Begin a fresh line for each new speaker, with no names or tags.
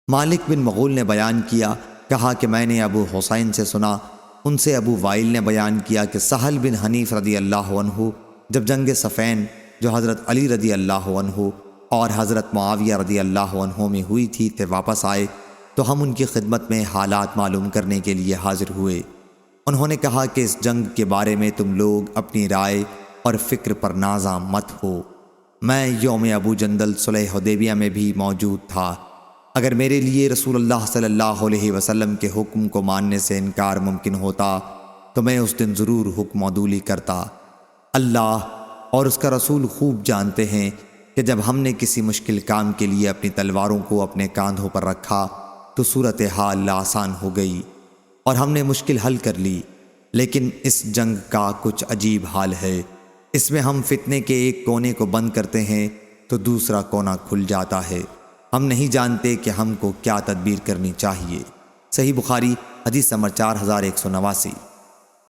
مالک بن مغول نے بیان کیا، کہا کہ میں نے ابو حسین سے سنا، ان سے ابو وائل نے بیان کیا کہ سہل بن حنیف رضی اللہ عنہ جب جنگ صفین جو حضرت علی رضی اللہ عنہ اور حضرت معاویہ رضی اللہ عنہ میں ہوئی تھی واپس آئے تو ہم ان کی خدمت میں حالات معلوم کرنے کے لیے حاضر ہوئے۔ انہوں نے کہا کہ اس جنگ کے بارے میں تم لوگ اپنی رائے اور فکر پر نازاں مت ہو۔ میں یوم ابو جندل صلح حدیبیہ میں بھی موجود تھا۔ اگر میرے لیے رسول اللہ صلی اللہ علیہ وسلم کے حکم کو ماننے سے انکار ممکن ہوتا تو میں اس دن ضرور حکم عدولی کرتا۔ اللہ اور اس کا رسول خوب جانتے ہیں کہ جب ہم نے کسی مشکل کام کے لیے اپنی تلواروں کو اپنے کاندھوں پر رکھا تو صورتحال آسان ہو گئی اور ہم نے مشکل حل کر لی۔ لیکن اس جنگ کا کچھ عجیب حال ہے، اس میں ہم فتنے کے ایک کونے کو بند کرتے ہیں تو دوسرا کونا کھل جاتا ہے۔ ہم نہیں جانتے کہ ہم کو کیا تدبیر کرنی چاہیے۔ صحیح بخاری حدیث نمبر 4189۔